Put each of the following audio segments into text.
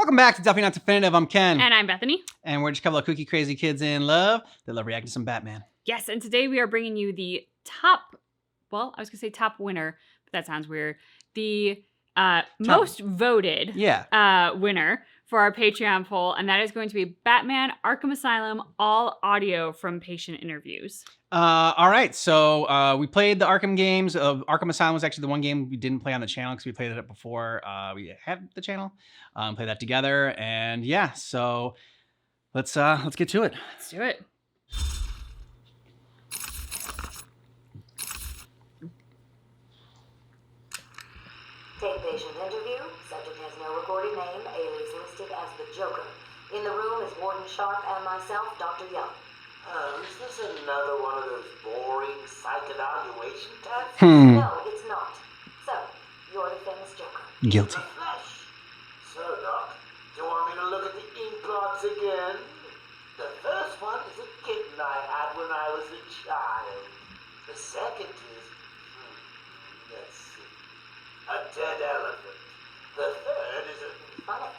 Welcome back to Definitely Not Definitive. I'm Ken. And I'm Bethany. And we're just a couple of kooky, crazy kids in love that love reacting to some Batman. Yes, and today we are bringing you the top, well, I was going to say top winner, but that sounds weird. The most voted winner for our Patreon poll, and that is going to be Batman Arkham Asylum, all audio from patient interviews. All right, so we played the Arkham games. Arkham Asylum was actually the one game we didn't play on the channel because we played it before we had the channel. Play that together, and yeah, so let's get to it. Let's do it. Take patient interview. Subject has no recorded name. Alias listed as the Joker. In the room is Warden Sharp and myself, Dr. Young. Is this another one of those boring psych evaluation tests? No, it's not. So, you're the famous Joker. Guilty. The flesh. So, Doc, do you want me to look at the ink blots again? The first one is a kitten I had when I was a child. The second is, let's see, a dead elephant. The third is a... Funny.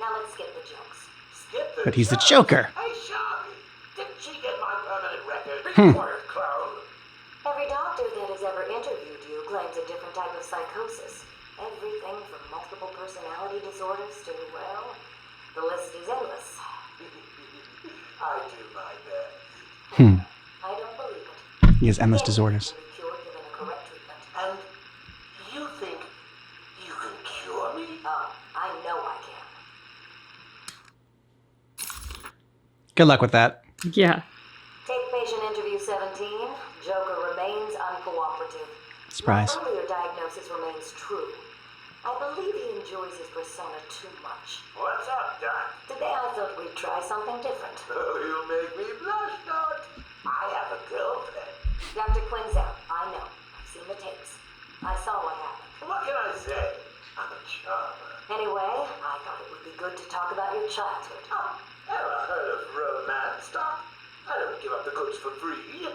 Now let's skip the jokes. Skip the But he's the jokes? Joker. Hey, Sharpie, didn't she get my permanent record? Be quiet, clown. Every doctor that has ever interviewed you claims a different type of psychosis. Everything from multiple personality disorders to, well, the list is endless. I do my best. I don't believe it. He has endless disorders. Can be cured given a correct treatment. And you think you can cure me? Oh, I know I can. Good luck with that. Yeah. Take patient interview 17. Joker remains uncooperative. Surprise. My earlier diagnosis remains true. I believe he enjoys his persona too much. What's up, Doc? Today I thought we'd try something different. Oh, you make me blush, Doc. I have a girlfriend. Dr. Quinn's out. I know. I've seen the tapes. I saw what happened. What can I say? I'm a charmer. Anyway, I thought it would be good to talk about your childhood. Oh, ever heard of romance, Doc? I don't give up the goods for free.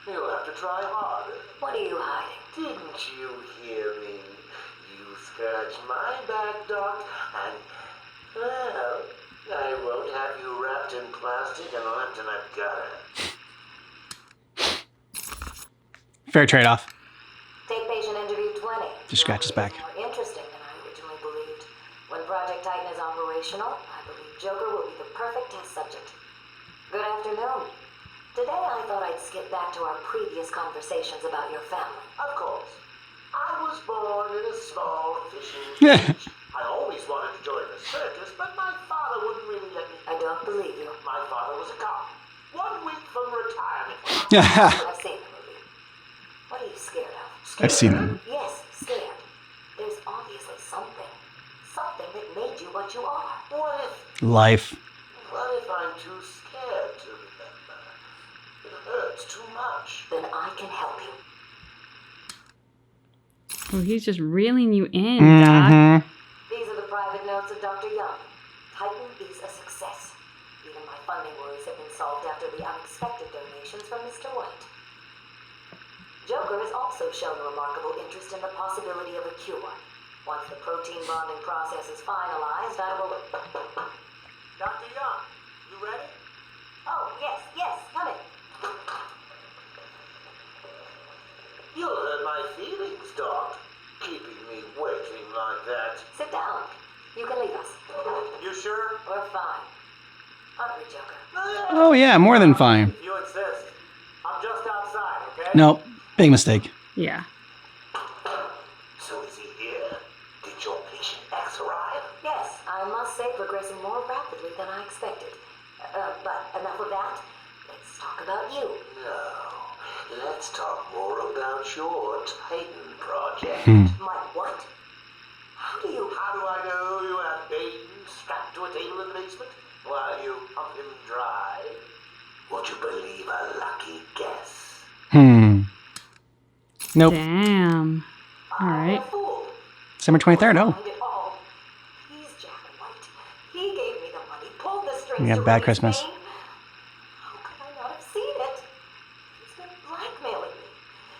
You'll have to try harder. What are you hiding? Didn't you hear me? You scratch my back, Doc, and, well, I won't have you wrapped in plastic and left in a gutter. Fair trade-off. Take patient interview 20. Just scratch his back. More interesting than I originally believed. When Project Titan is operational, I believe Joker will be the perfect test subject. Good afternoon. Today I thought I'd skip back to our previous conversations about your family. Of course. I was born in a small fishing village. I always wanted to join the circus, but my father wouldn't really let me. I don't believe you. My father was a cop. 1 week from retirement. I've seen the movie. What are you scared of? I've seen them. Yes, scared. There's obviously something. Something that made you what you are. What if Life. I'm too scared to remember? It hurts too much. Then I can help you. Oh, he's just reeling you in, Doc. These are the private notes of Dr. Young. Titan is a success. Even my funding worries have been solved after the unexpected donations from Mr. White. Joker has also shown a remarkable interest in the possibility of a cure. Once the protein bonding process is finalized, I will... Dr. Young, you ready? Oh, yes, come in. You'll hurt my feelings, Doc. Keeping me waiting like that. Sit down. You can leave us. You sure? We're fine. Aren't we, Joker? Oh yeah, more than fine. If you insist. I'm just outside, okay? Nope. Big mistake. Yeah. So is he here? Did your patient X arrive? Yes, I must say progressing more rapidly than I expected. But enough of that. Let's talk about you. No. Let's talk more about your Titan project. My what? How do I know you have Bane strapped to a table in the basement while you pump him dry? Would you believe a lucky guess? Nope. Damn. All right. I'm a fool. December 23rd. Oh. Behind it all. He's Jack White. He gave me the money, pulled the strings. We had to a bad release Christmas. Bane. How could I not have seen it? He's been blackmailing me.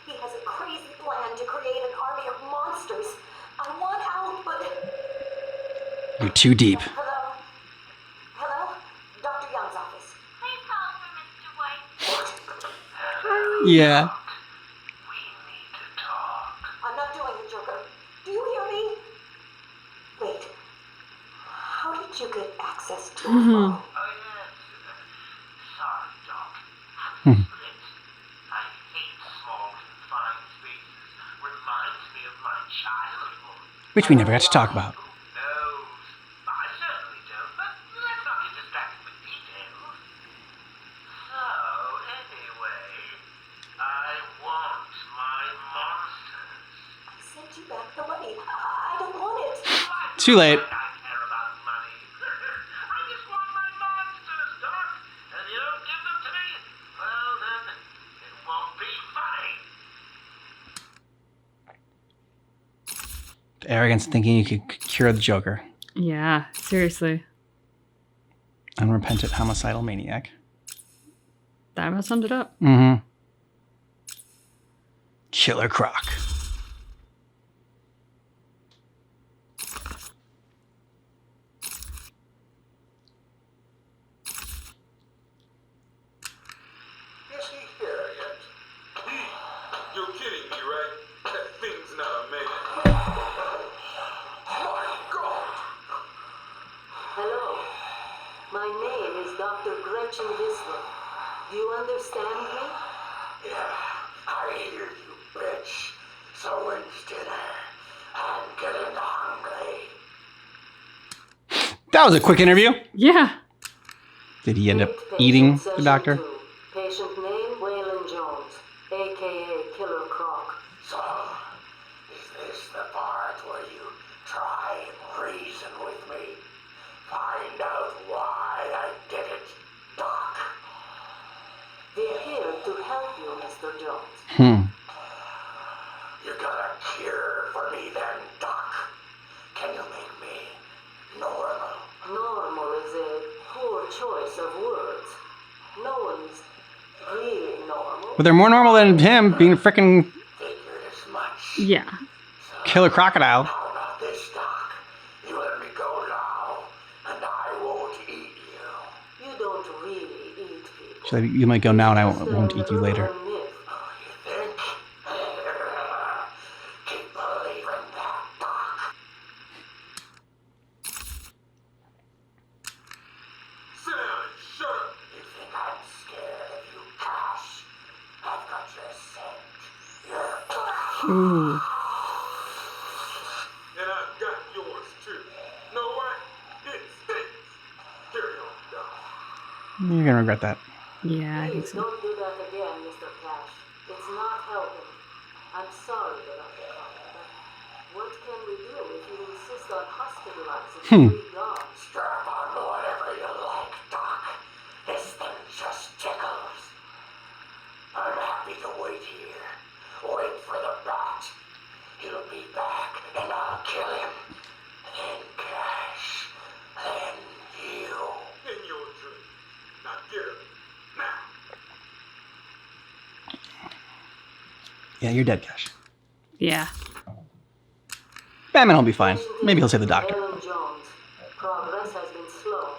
He has a crazy plan to create an army of monsters. I want out, but... You're too deep. Hello? Yeah. We need to talk. I'm not doing it, Joker. Do you hear me? Wait. How did you get access to a phone? Oh, yes. Sorry, Doc. Hmm. Split. I hate small, confined spaces. Reminds me of my childhood. Which we never got to talk about. No, I certainly don't, but let's not get distracted with details. So, anyway, I want my monsters. I sent you back the money. I don't want it. Too late. I don't care about money. I just want my monsters, Doc. And if you don't give them to me, well then, it won't be funny. The arrogance of thinking you could cure the Joker. Yeah, seriously. Unrepentant homicidal maniac. That about summed it up. Mm-hmm. Killer Croc. Is he here yet? You're kidding me, right? That thing's not a man. My God! Hello. My name is Dr. Gretchen Whistler. Do you understand me? Yeah, I hear you, bitch. So when's dinner? I'm getting hungry. That was a quick interview. Yeah. Did he end up Patient eating the session doctor? 2. Patient name Waylon Jones, a.k.a. Killer Croc. So, is this the part where you try and reason with me? Find out why I did it, Doc. We're here to help you, Mr. Jones. You got a cure for me then, Doc? Can you make me normal? Normal is a poor choice of words. No one's really normal. But they're more normal than him being a freaking Figured as much. Yeah. killer crocodile. How about this, Doc? You let me go now, and I won't eat you. You don't really eat people. So you might go now and I Just won't eat you an later. urban myth. Oh, you think? Keep believing that, Doc. Sit down and shut up! You think I'm scared of you, Cash? I've got your scent. You're Ooh. And I've got yours too. Know what? It stinks! Carry on, Doc. You're gonna regret that. Yeah, I think Please so. don't do that again, Mr. Cash. It's not helping. I'm sorry about the problem, but what can we do if you insist on hospitalizing three dogs? strap on whatever you like, Doc. This thing just tickles. I'm happy to wait here. Wait for the bat. He'll be back, and I'll kill him. Then Cash. Then you. In your dream. Now get up. Now. Yeah, you're dead, Cash. Yeah. Batman will be fine. Maybe he'll save the doctor. Waylon Jones. Progress has been slow.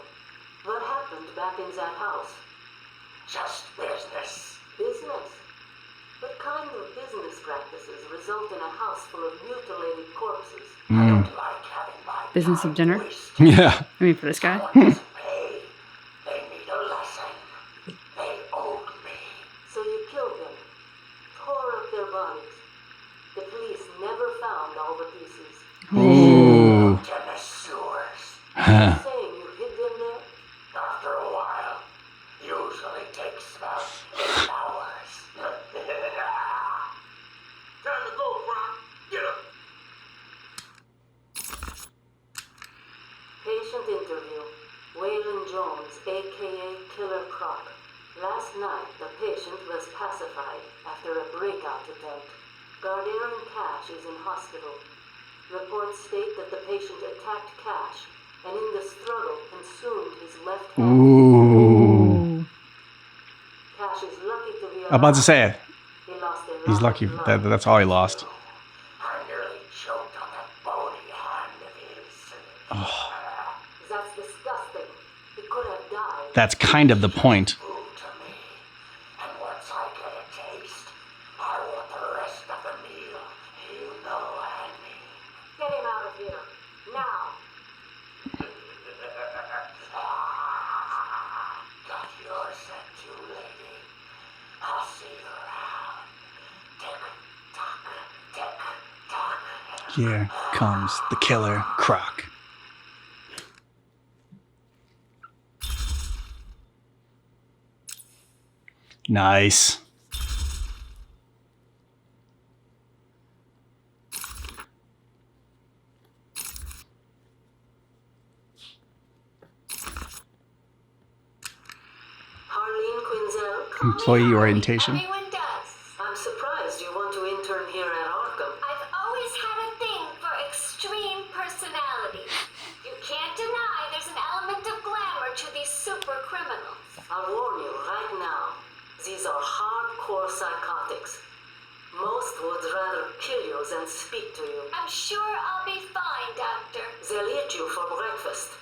What happened back in that house? Just business. Business? What kind of business practices result in a house full of mutilated corpses? I don't like having my Business of time dinner? wasted. Yeah. I mean, for this guy. Someone doesn't pay. They need a lesson. They owed me. So you killed them, tore up their bodies. The police never found all the pieces. Ooh. Looked in the sewers. Huh. Saying you hid them there? After a while, usually takes about 8 hours. Time to go, Croc. Get up. Patient interview. Waylon Jones, a.k.a. Killer Croc. Last night, the patient was pacified after a breakout attempt. Gardarin Cash is in hospital. Reports state that the patient attacked Cash and in the struggle consumed his left hand. Ooh. Cash is lucky to be alive. I'm about to say it. He lost a lot He's of lucky. blood. That's all he lost. I nearly choked on that bony hand of his. That's disgusting. He could have died. That's kind of the point. Food to me. And once I get a taste, of here. Now. Got your scent too, lady. I'll see you around. Tick-tock, tick-tock. Here comes the killer Croc. Nice. Employee orientation. Everyone does. I'm surprised you want to intern here at Arkham. I've always had a thing for extreme personalities. You can't deny there's an element of glamour to these super criminals. I'll warn you right now. These are hardcore psychotics. Most would rather kill you than speak to you. I'm sure I'll be fine, Doctor. They'll eat you for breakfast.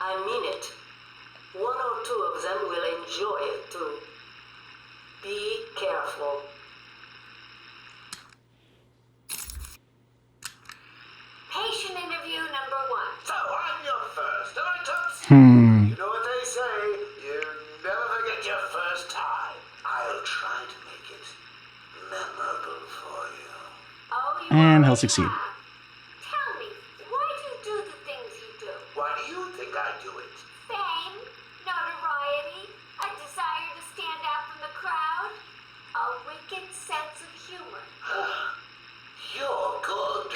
I mean it. One or two of them will enjoy it too. Be careful. Patient interview number 1. So I'm your first, am I, Tubbs? You know what they say, you never forget your first time. I'll try to make it memorable for you. Oh, you And he'll already succeed. have. Tell me, why do you do the things you do? Why do you think I do it? Fame, notoriety, a desire to stand out from the crowd, a wicked sense of humor. You're good.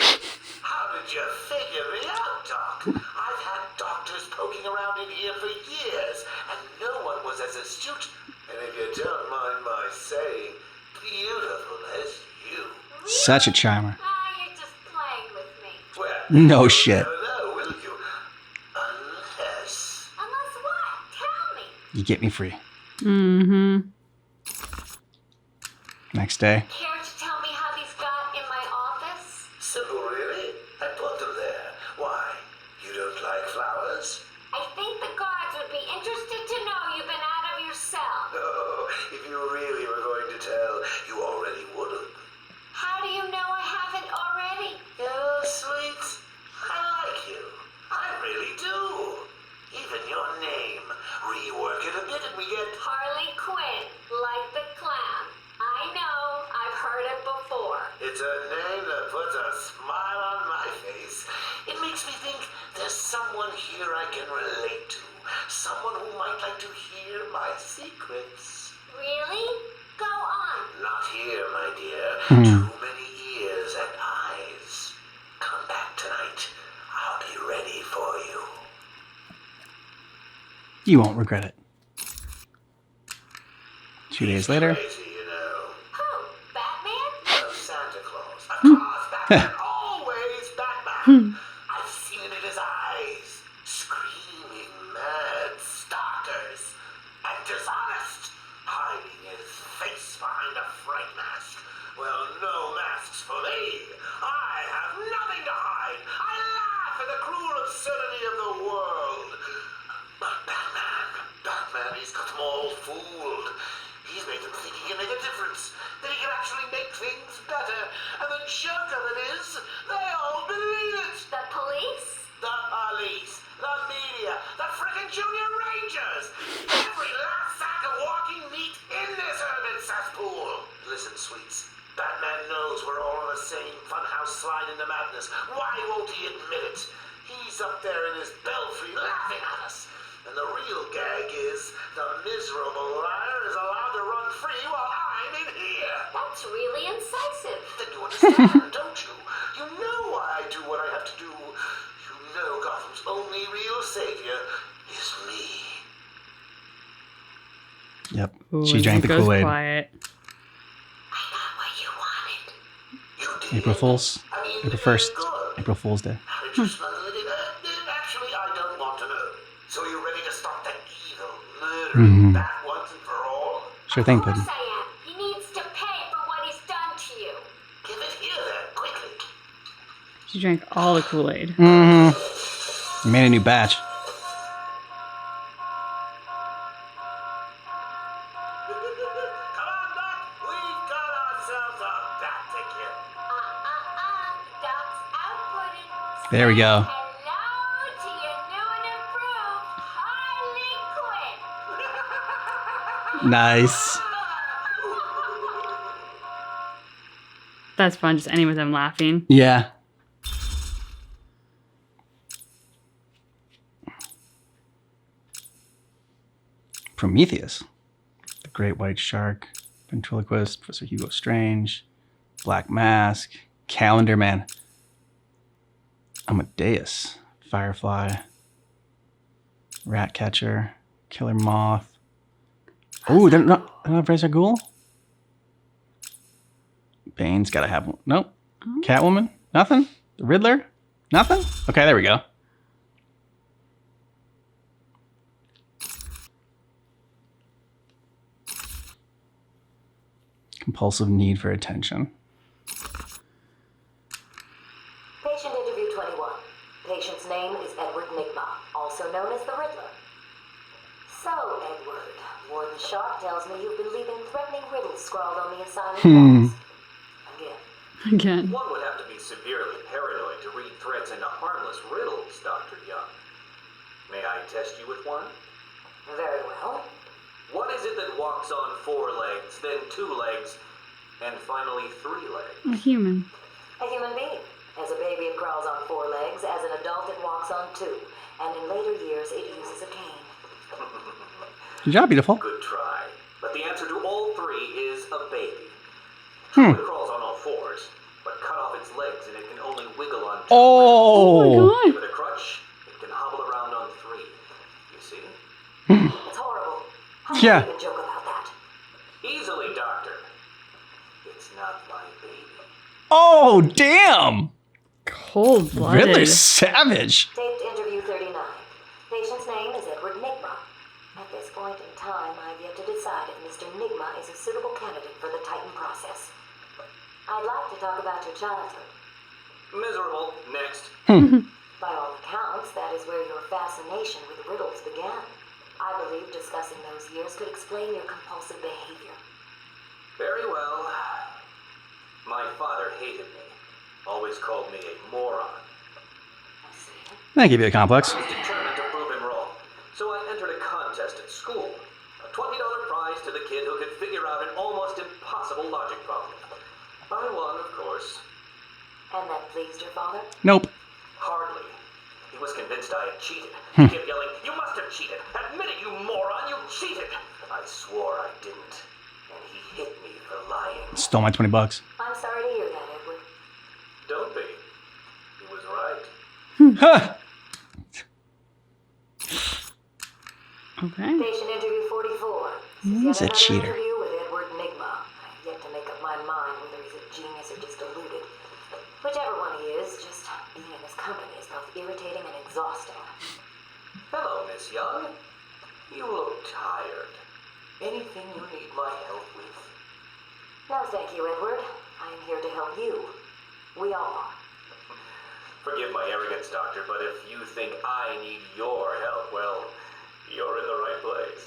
How did you figure me out, Doc? I've had doctors poking around in here for years, and no one was as astute, and if you don't mind my saying, beautiful as you. Such a charmer. You're just playing with me. Well, No you'll shit. never know, will you? Unless... Unless what? Tell me. You get me free. Mm-hmm. Next day. Care to tell me how these got in my office? Simple, really? I put them there. Why? You don't like flowers? I think the guards would be interested to know you've been out of your cell. Oh, if you really were going to tell, you already would have. How do you know I haven't already? Yeah, sweet. I like you. I really do. Even your name. Rework it a bit and we get... Harley Quinn, like the clown. I know, I've heard it before. It's a name that puts a smile on my face. It makes me think there's someone here I can relate to. Someone who might like to hear my secrets. Really? Go on. Not here, my dear. Too many ears and eyes. Come back tonight. I'll be ready for you. You won't regret it. 2 days later. Crazy, you know. Who? Batman? No, Santa Claus. Of course, Batman. Always Batman. I've seen it in his eyes. Screaming mad stalkers. And dishonest. Hiding his face behind a fright mask. Well, no masks for me. I have nothing to hide. I laugh at the cruel absurdity of the world. But Batman, he's got them all fooled. He's made them think he can make a difference, that he can actually make things better. And the joker that is, they all believe it. The police? The police, the media, the frickin' junior rangers. Every last sack of walking meat in this urban cesspool. Listen, sweets. Batman knows we're all on the same funhouse slide into madness. Why won't he admit it? He's up there in his belfry laughing at us. And the real gag is the miserable liar is allowed to run free while I'm in here. That's really incisive. Then you understand, don't you? You know why I do what I have to do. You know Gotham's only real savior is me. Yep. Ooh, She and drank the it goes Kool-Aid. quiet. I got what you wanted. You did. April Fools. I mean, April 1st. good. April Fool's Day. Actually, I don't want to know. So you're ready to stop that evil, murdering bat once and for all? Sure thing, Of course Puddin'. I am. He needs to pay for what he's done to you. Give it here then, quickly. She drank all the Kool-Aid. You made a new batch. Come on, Doc. We've got ourselves a bat to kill. Doc's out, Puddin'. There we go. Hello to your new and improved Harley Quinn. Nice. That's fun, just ending with them laughing. Yeah. Prometheus. The Great White Shark. Ventriloquist. Professor Hugo Strange. Black Mask. Calendar Man. Amadeus. Firefly. Ratcatcher. Killer Moth. Oh, they're not Ra's al Ghul? Bane's gotta have one. Nope. Catwoman? Nothing? The Riddler? Nothing? Okay, there we go. Compulsive need for attention. Patient interview 21. Patient's name is Edward Nigma, also known as the Riddler. So, Edward, Warden Sharp tells me you've been leaving threatening riddles scrawled on the asylum walls. Again. One would have to be severely paranoid to read threats into harmless riddles, Dr. Young. May I test you with one? Very well. What is it that walks on 4 legs, then 2 legs, and finally 3 legs? A human. A human being. As a baby, it crawls on 4 legs. As an adult, it walks on 2. And in later years, it uses a cane. Good job, beautiful. Good try. But the answer to all 3 is a baby. It crawls on all 4s, but cut off its legs and it can only wiggle on 2. Oh my god. With a crutch, it can hobble around on 3. You see? It's horrible. How can Yeah. you even joke about that? Easily, Doctor. It's not my baby. Oh, damn. Cold-blooded. Riddler's savage. Taped interview 39. Patient's name is Edward Nigma. At this point in time, I've yet to decide if Mr. Nigma is a suitable candidate for the Titan process. I'd like to talk about your childhood. Miserable. Next. By all accounts, that is where your fascination with riddles began. I believe discussing those years could explain your compulsive behavior. Very well. My father hated me. Always called me a moron. I see. That give you a complex. I was determined to prove him wrong. So I entered a contest at school. A $20 prize to the kid who could figure out an almost impossible logic problem. I won, of course. And that pleased your father? Nope. Hardly. He was convinced I had cheated. He kept yelling, "You must have cheated! Admit it, you moron! You cheated!" I swore I didn't. And he hit me for lying. Stole my $20. I'm sorry to hear that, Edward. Don't be. He was right. Huh. Okay. Patient interview 44. He's a Yet another cheater. interview with Edward Nigma. I've yet to make up my mind whether he's a genius or just deluded. Whichever one he is, just being in his company is both irritating and exhausting. Hello, Miss Young. You look tired. Anything you need my help with? No, thank you, Edward. I am here to help you. We all are. Forgive my arrogance, Doctor, but if you think I need your help, well, you're in the right place.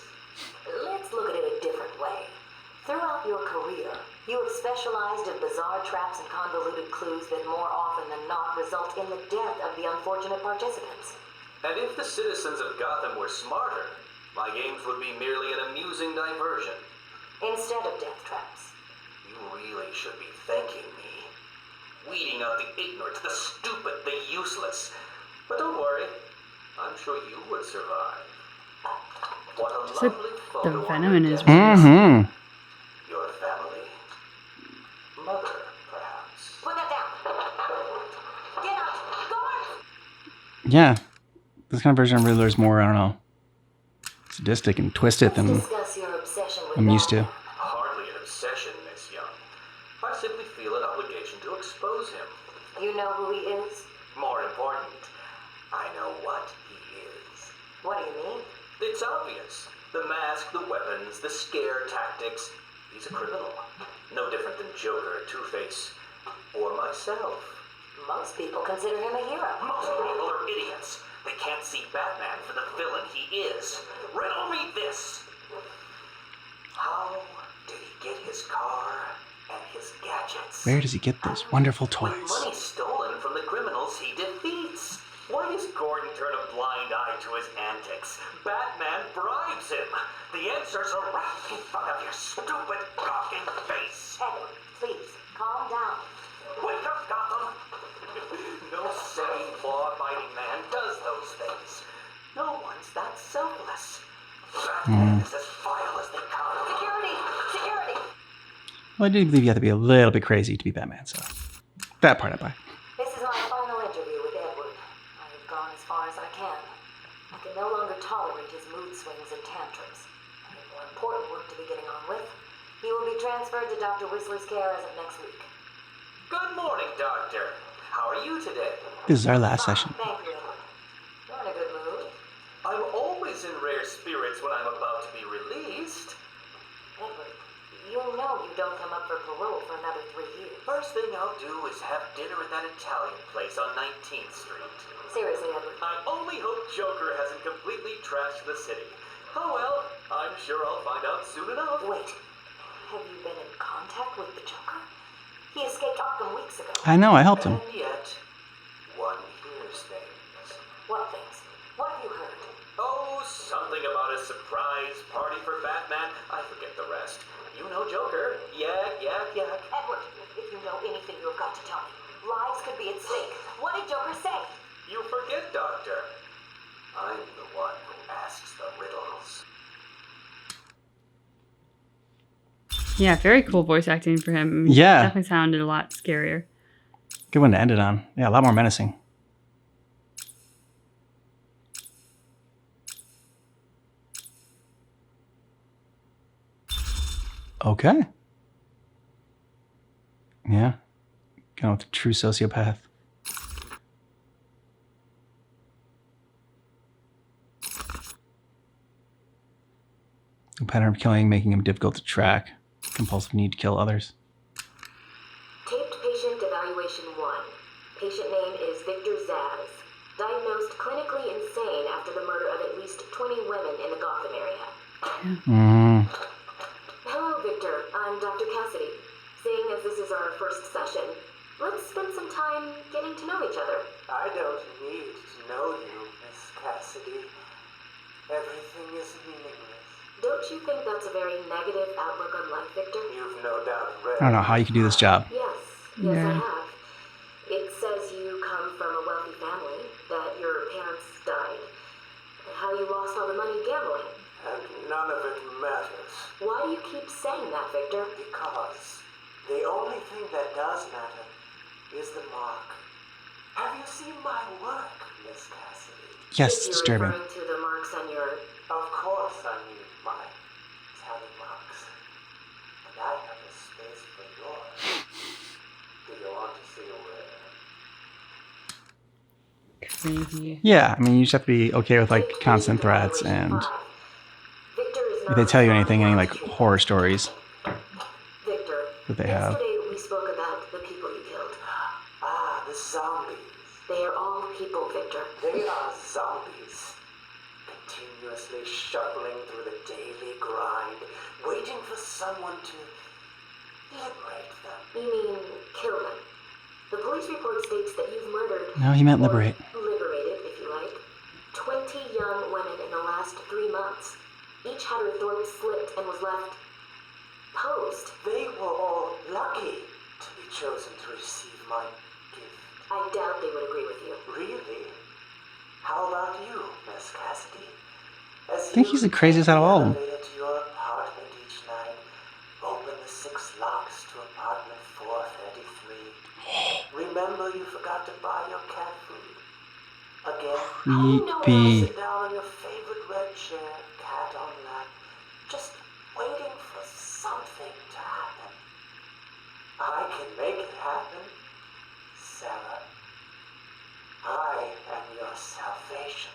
Let's look at it a different way. Throughout your career, you have specialized in bizarre traps and convoluted clues that more often than not result in the death of the unfortunate participants. And if the citizens of Gotham were smarter, my games would be merely an amusing diversion. Instead of death traps. You really should be thanking me. Weeding out the ignorant, the stupid, the useless. But don't worry, I'm sure you would survive. What a Just like lovely the photo on venom your in his desk. Mm-hmm. Your family. Mother, perhaps. Put that down. Get up. Go on. Yeah. This kind of version of Riddler is more, I don't know, sadistic and twisted than Discuss your obsession with I'm used to. Batman. Hardly an obsession, Miss Young. I simply feel an obligation to expose him. You know who he is? More important, I know what he is. What do you mean? It's obvious. The mask, the weapons, the scare tactics. He's a criminal. No different than Joker, Two-Face, or myself. Most people consider him a hero. Most people are idiots. They can't see Batman for the villain he is. Riddle me this. How did he get his car and his gadgets? Where does he get those wonderful With toys? money stolen from the criminals he defeats. Gordon turn a blind eye to his antics? Batman bribes him. The answers are right in front of your stupid, gawking face. Edward, please, calm down. Wake up, Gotham! No sane, law-abiding man does those things. No one's that selfless. Batman is as vile as they come. Security! Security! Well, I do believe you have to be a little bit crazy to be Batman, so that part I buy. This is my final interview with Edward. I have gone as far as I can. I can no longer tolerate his mood swings and tantrums. I have more important work to be getting on with. He will be transferred to Dr. Whistler's care as of next week. Good morning, Doctor. How are you today? This is our last session. Thank you, Edward. You're in a good mood. I'm always in rare spirits when I'm about to be released. Edward, you know you don't come up for parole for another 3 years. First thing I'll do is have dinner at that Italian place on 19th Street. Seriously, Edward. I only hope Joker hasn't completely trashed the city. Oh well, I'm sure I'll find out soon enough. Wait, have you been in contact with the Joker? He escaped Arkham weeks ago. I know, I helped him. And yet, one hears things. What things? What have you heard? Oh, something about a surprise party for Batman. I forget the rest. You know Joker. Yak, yak, yak. Edward, if you know anything, you've got to tell me. Lives could be at stake. What did Joker say? You forget, Doctor. I'm the one who asks the riddles. Yeah, very cool voice acting for him. Yeah. Definitely sounded a lot scarier. Good one to end it on. Yeah, a lot more menacing. Okay. Yeah. Going with the true sociopath. The pattern of killing making him difficult to track. Compulsive need to kill others. Taped patient evaluation 1. Patient name is Victor Zaz. Diagnosed clinically insane after the murder of at least 20 women in the Gotham area. Hello, Victor. I'm Dr. Cassidy. Seeing as this is our first session, let's spend some time getting to know each other. I don't need to know you, Miss Cassidy. Everything is meaningless. Don't you think that's a very negative outlook on life, Victor? You've no doubt read. I don't know how you can do this job. Yes, Yeah. I have. It says you come from a wealthy family, that your parents died, and how you lost all the money gambling. And none of it matters. Why do you keep saying that, Victor? Because the only thing that does matter is the mark. Have you seen my work, Miss Cassidy? Yes, If you're disturbing. referring to the marks on your... Of course I mean my tally marks. And I have a space for yours. Do you want to see where? Creepy. Yeah, I mean, you just have to be okay with like constant threats and Victor is if they tell you anything, any like horror stories Victor, that they have. yesterday we spoke about the people you killed. Ah, the zombies. They are all people, Victor. They are zombies. Continuously shuffling through the daily grind, waiting for someone to liberate them. You mean kill them? The police report states that you've murdered... No, he meant or liberate. liberated, if you like. 20 young women in the last 3 months. Each had her throat slit and was left... posed. They were all lucky to be chosen to receive my gift. I doubt they would agree with you. Really? How about you, Miss Cassidy? I think he's the craziest out of all of them. Elevator to your apartment each night. Open the 6 locks to apartment 433. Remember you forgot to buy your cat food. Again. Creepy. Sit down on your favorite red chair, cat on lap, just waiting for something to happen. I can make it happen, Sarah. I am your salvation.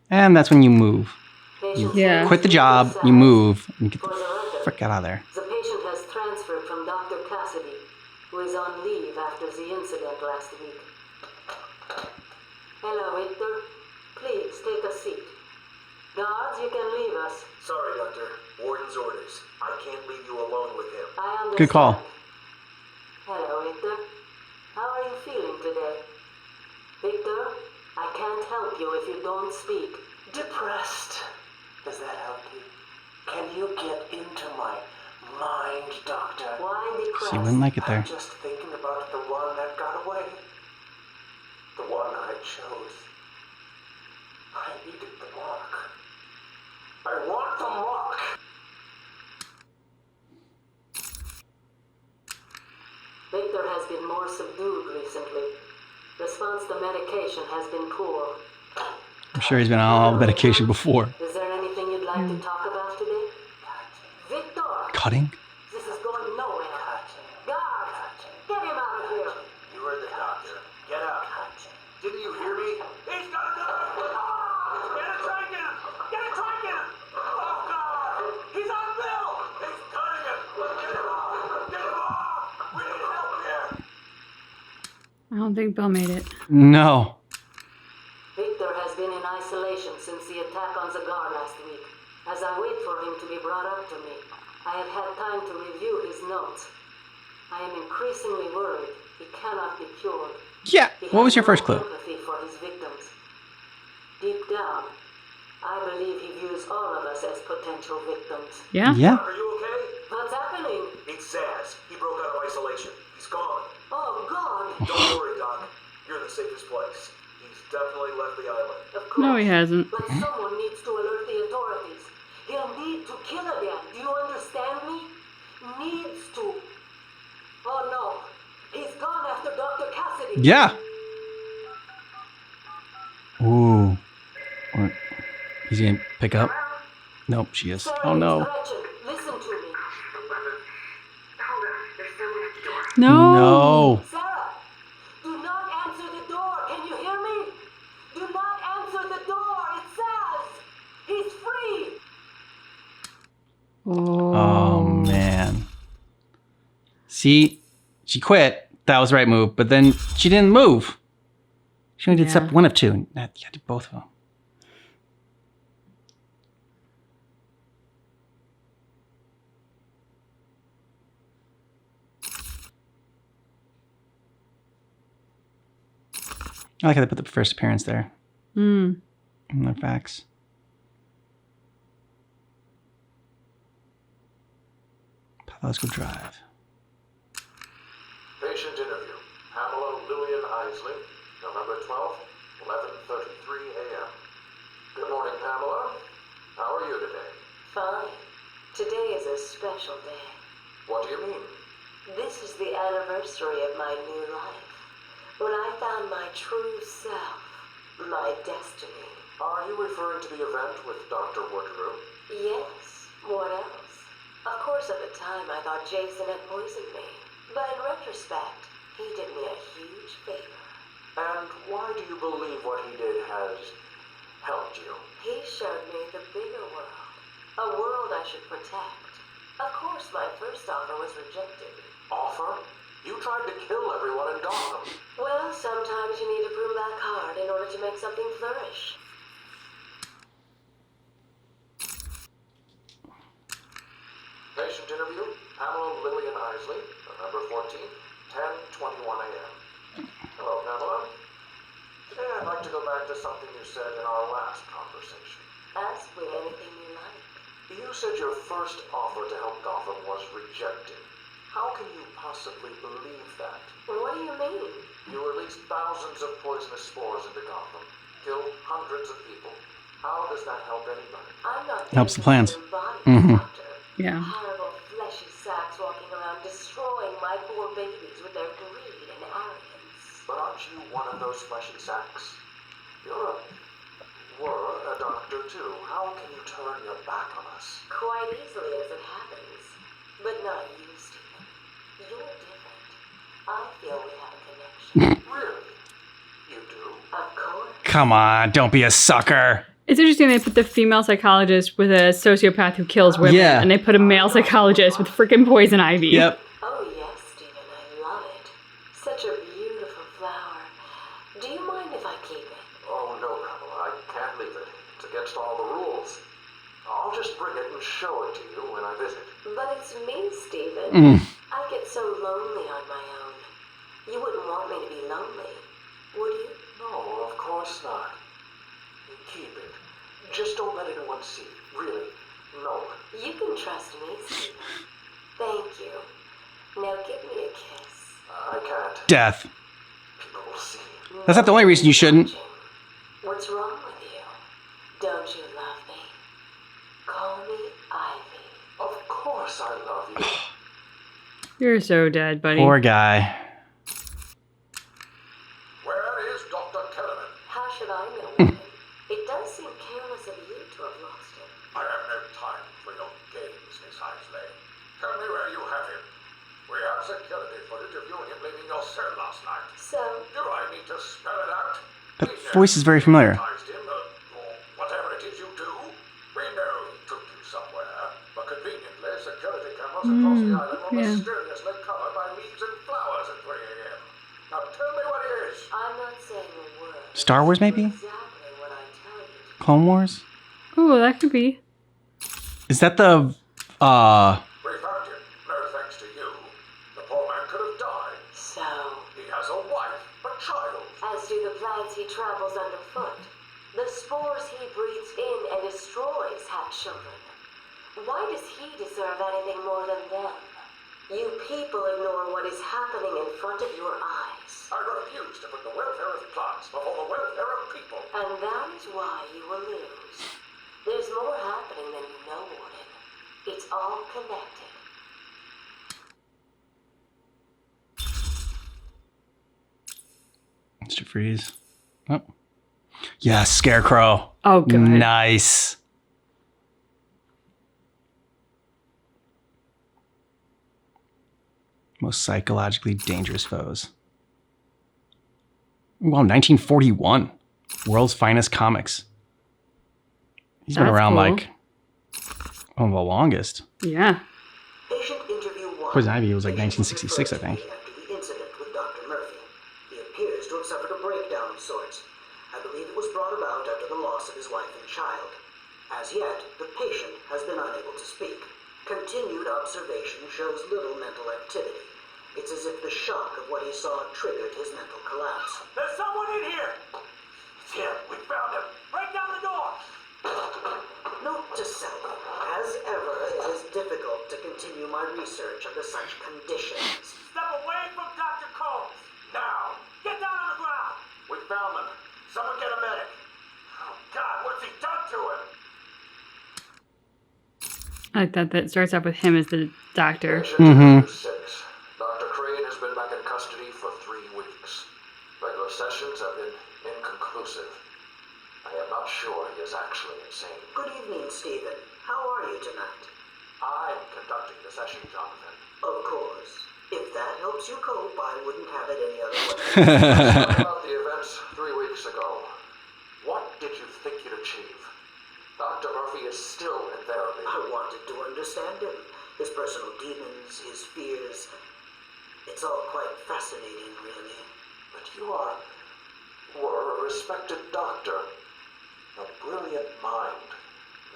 And that's when you move. You Yeah. quit the job, you move, and you get For the the record, frick out of there. the patient has transferred from Dr. Cassidy, who is on leave after the incident last week. Hello, Victor. Please, take a seat. Guards, you can leave us. Sorry, Doctor. Warden's orders. I can't leave you alone with him. I understand. Good call. Hello, Victor. How are you feeling today? Victor, I can't help you if you don't speak. Depressed. Does that help you? Can you get into my mind, Doctor? Why depressed? She wouldn't like it there. I'm just thinking about the one that got away. The one I chose. I needed the mark. I want the mark! Victor has been more subdued recently. Response to medication has been poor. I'm sure he's been on all the medication before. Is there anything you'd like to talk about today? Victor! Cutting? This is going nowhere. Guards! Get him out of here! You heard the doctor. Get out. Didn't you hear me? He's got a knife! Get it, try and get him! Get it, try and get him! Oh, God! He's on Bill! He's cutting him! Get him off! Get him off! We need help here! I don't think Bill made it. No. Victor has been in isolation since the attack on Zagar last week. As I wait for him to be brought up to me, I have had time to review his notes. I am increasingly worried he cannot be cured. Yeah. What was your first clue? Empathy for his victims. Deep down, I believe he views all of us as potential victims. Yeah? Yeah. Are you okay? What's happening? It's Zaz. He broke out of isolation. He's gone. Oh, God! Don't worry, Doc. You're in the safest place. He's definitely left the island. Of course. No, he hasn't. But someone needs to alert the authorities. He'll need to kill again. Do you understand me? Needs to. Oh, no. He's gone after Dr. Cassidy. Yeah. Ooh. Or, he's gonna pick up? Nope, she is. Sarah, Oh, no. Gretchen, listen to me. No. No. Sarah, do not answer the door. Can you hear me? Do not answer the door. It says he's free. Oh, man. See, she quit. That was the right move, but then she didn't move. She only did Yeah. step one of two. You had to do both of them. I like how they put the first appearance there. Mm. In their facts. Pathological Drive. Patient interview. Pamela Lillian Isley, November 12th, 11:33 a.m. Good morning, Pamela. How are you today? Fine. Today is a special day. What do you mean? This is the anniversary of my new life. When I found my true self, my destiny. Are you referring to the event with Dr. Woodrow? Yes, what else? Of course, at the time, I thought Jason had poisoned me. But in retrospect, he did me a huge favor. And why do you believe what he did has helped you? He showed me the bigger world. A world I should protect. Of course, my first offer was rejected. Offer? You tried to kill everyone in Gotham. Well, sometimes you need to prove back hard in order to make something flourish. Patient interview. Pamela Lillian Isley, November 14th, 10:21 a.m. Hello, Pamela. Today I'd like to go back to something you said in our last conversation. Ask me anything you like. You said your first offer to help Gotham was rejected. How can you possibly believe that? What do you mean? You released thousands of poisonous spores into Gotham, killed hundreds of people. How does that help anybody? I'm not Helps the plans. Bodies, Mhm. Doctor. Yeah. Horrible fleshy sacks walking around destroying my poor babies with their greed and arrogance. But aren't you one of those fleshy sacks? Were a doctor too. How can you turn your back on us? Quite easily as it happens. But not you, Stephen. You're different. I feel we have a connection. Really? You do? Of course. Come on, don't be a sucker. It's interesting they put the female psychologist with a sociopath who kills women, Yeah. and they put a male psychologist with freaking poison ivy. Yep. Oh, yes, Stephen. I love it. Such a beautiful flower. Do you mind if I keep it? Oh, no, Pamela. I can't leave it. It's against all the rules. I'll just bring it and show it to you when I visit. But it's me, Stephen. Mm. I get so lonely on my own. You wouldn't want me to be lonely. Just don't let anyone see. Really. No. You can trust me, Stephen. Thank you. Now give me a kiss. I can't. Death. People will see. That's not the only reason you shouldn't. What's wrong with you? Don't you love me? Call me Ivy. Of course I love you. You're so dead, buddy. Poor guy. Where is Dr. Kellerman? How should I know, woman? It does seem careless of you to have lost him. I have no time for your games, Miss Isley. Tell me where you have him. We have security footage of you and him leaving your cell last night. So, Do I need to spell it out? That voice is very familiar. Him, or whatever it is you do. We know he took you somewhere, but conveniently, security cameras across the island were mysteriously covered by leaves and flowers at 3 a.m. Now tell me what it is. I'm not saying a word. Star Wars, maybe? Exactly what I tell you. Clone Wars? Oh, that could be. Is that the, We found him. No thanks to you. The poor man could have died. So, He has a wife, a child. as do the plants he travels underfoot. The spores he breathes in and destroys have children. Why does he deserve anything more than them? You people ignore what is happening in front of your eyes. I refuse to put the welfare of plants before the welfare of people. And that is why you will lose. There's more happening than you know, Warden. It's all connected. Mr. Freeze. Oh. Yeah, Scarecrow. Oh, good. Nice. Most psychologically dangerous foes. Wow, 1941. World's Finest Comics. He's been That's around cool. like one of the longest. Yeah. Patient interview 1. Poison Ivy was like 1966, I think. After the incident with Dr. Murphy, he appears to have suffered a breakdown of sorts. I believe it was brought about after the loss of his wife and child. As yet, the patient has been unable to speak. Continued observation shows little mental activity. It's as if the shock of what he saw triggered his mental collapse. There's someone in here! It's him. We found him. Break down the door! Note to self, as ever, it is difficult to continue my research under such conditions. Step away from Dr. Combs! Now! Get down on the ground! We found them. Someone get a medic. Oh, God, what's he done to him? I like that starts off with him as the doctor. Mm-hmm. 6. Dr. Crane has been back in custody for 3 weeks. Regular sessions have been inconclusive. I am not sure he is actually insane. Good evening, Stephen. How are you tonight? I'm conducting the session, Jonathan. Of course. If that helps you cope, I wouldn't have it any other way. Talk about the events 3 weeks ago. What did you think you'd achieve? Dr. Murphy is still in therapy. I wanted to understand him. His personal demons, his fears. It's all quite fascinating, really. But you were a respected doctor. A brilliant mind.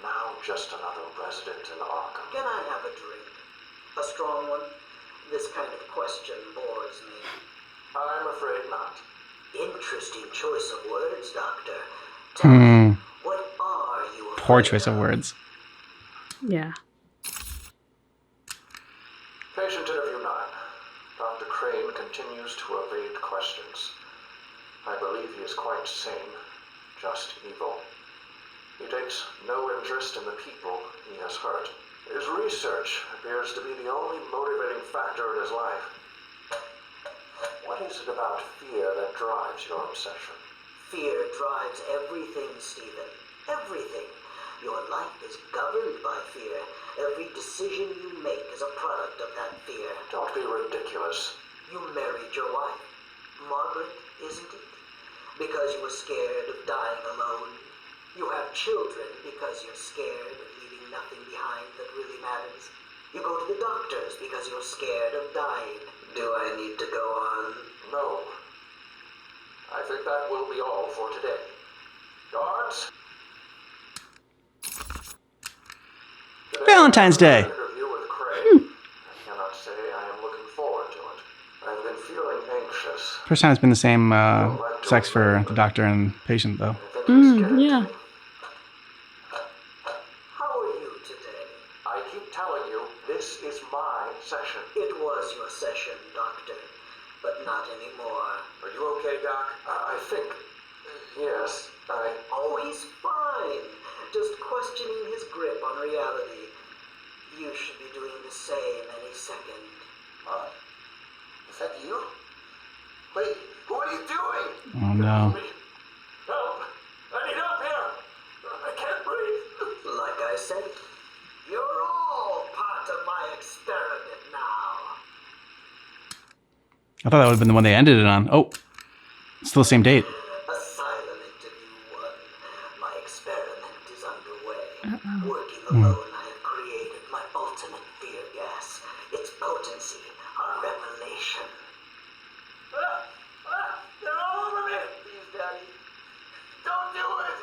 Now just another resident in Arkham. Can I have a drink? A strong one? This kind of question bores me. I'm afraid not. Interesting choice of words, Doctor. Tell me, what are you afraid Poor choice of words. Yeah. Patient interview 9. Dr. Crane continues to evade questions. I believe he is quite sane, just evil. He takes no interest in the people he has hurt. His research appears to be the only motivating factor in his life. What is it about fear that drives your obsession? Fear drives everything, Stephen. Everything. Your life is governed by fear. Every decision you make is a product of that fear. Don't be ridiculous. You married your wife, Margaret, isn't it? Because you were scared of dying alone. You have children because you're scared of leaving nothing behind that really matters. You go to the doctors because you're scared of dying. Do I need to go on? No. I think that will be all for today. Guards? Today Valentine's Day. Interview with Craig. I cannot say I am looking forward to it. I've been feeling anxious. First time it's been the same sex for the doctor and patient, though. I think he's getting to Yeah. me. not anymore. Are you okay, Doc? I think... Yes, Oh, he's fine. Just questioning his grip on reality. You should be doing the same any second. Huh? Is that you? Wait, what are you doing? Oh no. Help! I need help here! I can't breathe! Like I said, you're all part of my experiment now. I thought that would have been the one they ended it on. Oh, still the same date. Asylum interview 1. My experiment is underway. Working alone, I have created my ultimate fear gas. Its potency, a revelation. They're all over me! Please, Daddy. Don't do it!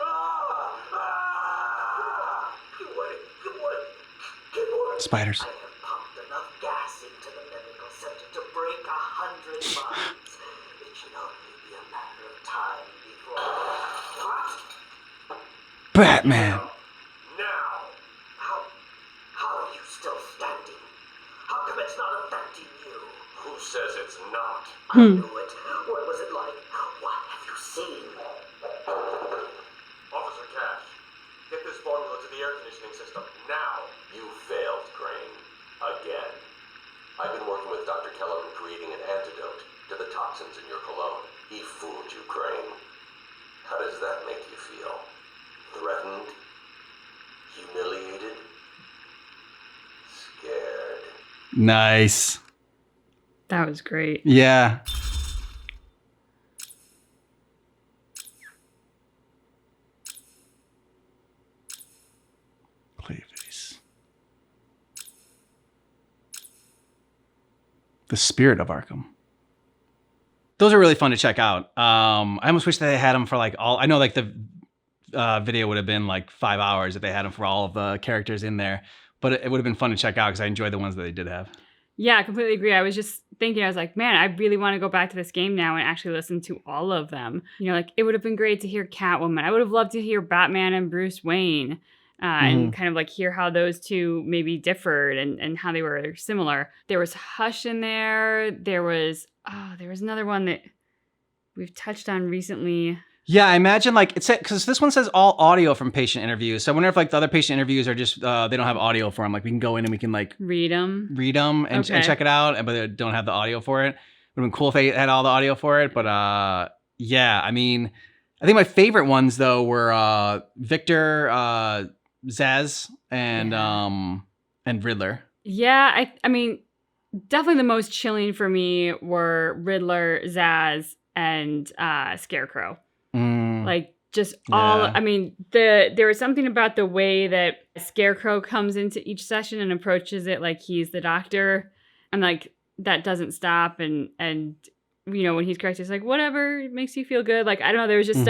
Good work. Spiders. I have pumped enough gas into the medical center to break 100 minds. It should only be a matter of time before... What? Batman. Now! How are you still standing? How come it's not affecting you? Who says it's not? I knew it. What was it like? What have you seen? Officer Cash, get this formula to the air conditioning system now. You failed, Crane. Again. I've been working with Dr. Keller in creating an antidote to the toxins in your cologne. He fooled you, Crane. How does that make you feel? Threatened? Humiliated? Scared? Nice. That was great. Yeah. Clayface. The Spirit of Arkham. Those are really fun to check out. I almost wish they had them for like all. I know like the video would have been like 5 hours if they had them for all of the characters in there, but it would have been fun to check out because I enjoyed the ones that they did have. Yeah, I completely agree. I was just thinking, I was like, man, I really want to go back to this game now and actually listen to all of them. You know, like it would have been great to hear Catwoman. I would have loved to hear Batman and Bruce Wayne and kind of like hear how those two maybe differed and how they were similar. There was Hush in there. There was another one that we've touched on recently. Yeah, I imagine like it's because this one says all audio from patient interviews. So I wonder if like the other patient interviews are just they don't have audio for them. Like we can go in and we can like read them and check it out, but they don't have the audio for it. Would have been cool if they had all the audio for it. But yeah, I mean, I think my favorite ones though were Victor, Zaz, and Riddler. Yeah, I mean, definitely the most chilling for me were Riddler, Zaz, and Scarecrow. Like just all, I mean, there was something about the way that Scarecrow comes into each session and approaches it like he's the doctor, and like that doesn't stop. And you know, when he's correct, it's like whatever makes you feel good. Like I don't know, there was just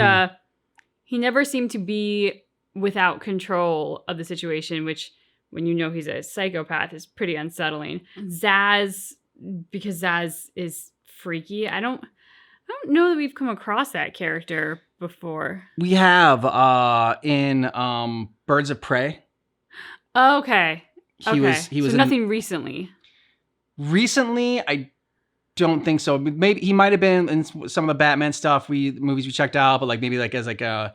he never seemed to be without control of the situation, which when you know he's a psychopath is pretty unsettling. Zaz, because Zaz is freaky. I don't know that we've come across that character before. We have in Birds of Prey. Oh, okay. He was so nothing recently. Recently, I don't think so. Maybe he might have been in some of the Batman stuff movies we checked out, but like maybe like as like a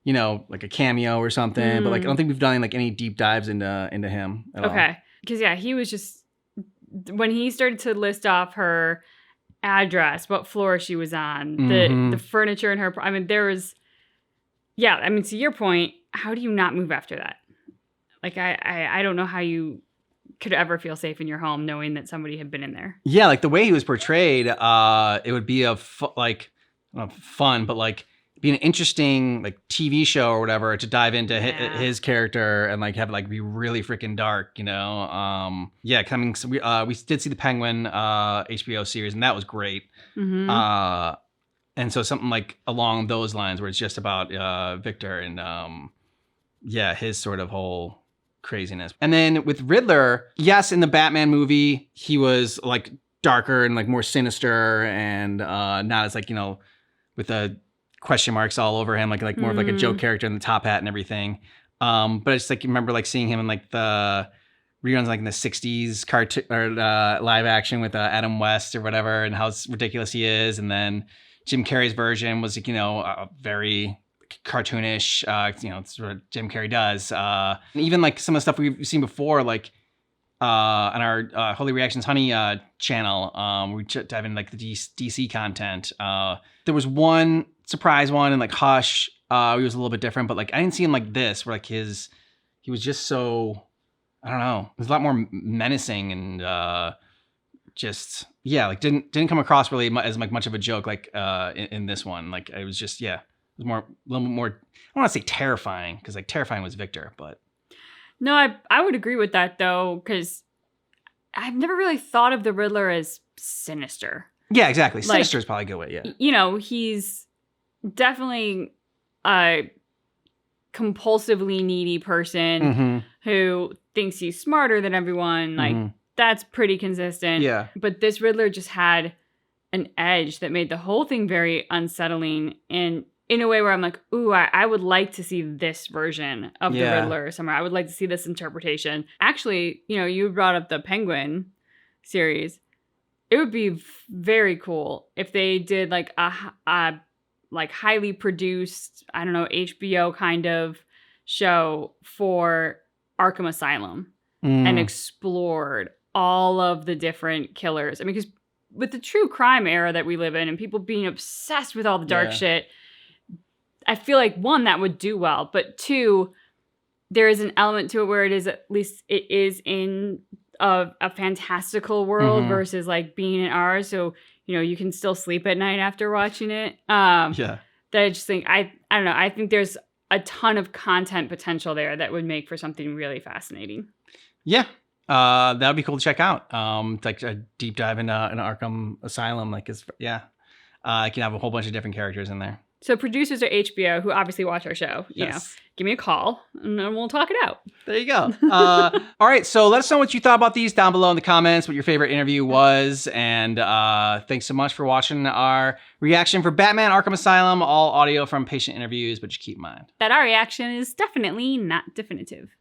like a cameo or something. But like I don't think we've done like any deep dives into him at all. Okay. Because yeah, he was just when he started to list off her address, what floor she was on, the furniture in her. I mean, there was, yeah. I mean, to your point, how do you not move after that? Like, I don't know how you could ever feel safe in your home knowing that somebody had been in there. Yeah, like the way he was portrayed, it would be fun, but like be an interesting like TV show or whatever to dive into his character and like have it like be really freaking dark, you know? Yeah, coming. So we did see the Penguin HBO series and that was great. And so something like along those lines where it's just about Victor and his sort of whole craziness. And then with Riddler, yes, in the Batman movie, he was like darker and like more sinister and not as like, you know, with the question marks all over him, like more of like a joke character in the top hat and everything. But I just like remember like seeing him in like the reruns like in the 60s cartoon or live action with Adam West or whatever, and how ridiculous he is. And then Jim Carrey's version was, very cartoonish, it's what Jim Carrey does. And even like some of the stuff we've seen before, like on our Holy Reactions Honey channel, we dive in like the DC content. There was one surprise one, and like Hush, he was a little bit different, but like I didn't see him like this, where like he was just so, I don't know, it was a lot more menacing and didn't come across really as like much of a joke like in this one. Like it was just, it was a little bit more, I don't want to say terrifying, because like terrifying was Victor, but. No, I would agree with that though, because I've never really thought of the Riddler as sinister. Yeah, exactly. Sinister is probably a good way, yeah. He's definitely a compulsively needy person who thinks he's smarter than everyone. Like, that's pretty consistent. Yeah. But this Riddler just had an edge that made the whole thing very unsettling, and in a way where I'm like, ooh, I would like to see this version of the Riddler somewhere. I would like to see this interpretation. Actually, you brought up the Penguin series. It would be very cool if they did like a like highly produced, I don't know, HBO kind of show for Arkham Asylum and explored all of the different killers. I mean, because with the true crime era that we live in and people being obsessed with all the dark shit, I feel like, one, that would do well, but two, there is an element to it where it is, at least it is in a fantastical world versus like being in ours. So, you can still sleep at night after watching it. That I just think, I don't know. I think there's a ton of content potential there that would make for something really fascinating. Yeah. That would be cool to check out. Like a deep dive into an Arkham Asylum. I can have a whole bunch of different characters in there. So producers at HBO, who obviously watch our show, give me a call and then we'll talk it out. There you go. All right. So let us know what you thought about these down below in the comments, what your favorite interview was. And thanks so much for watching our reaction for Batman Arkham Asylum, all audio from patient interviews, but just keep in mind that our reaction is definitely not definitive.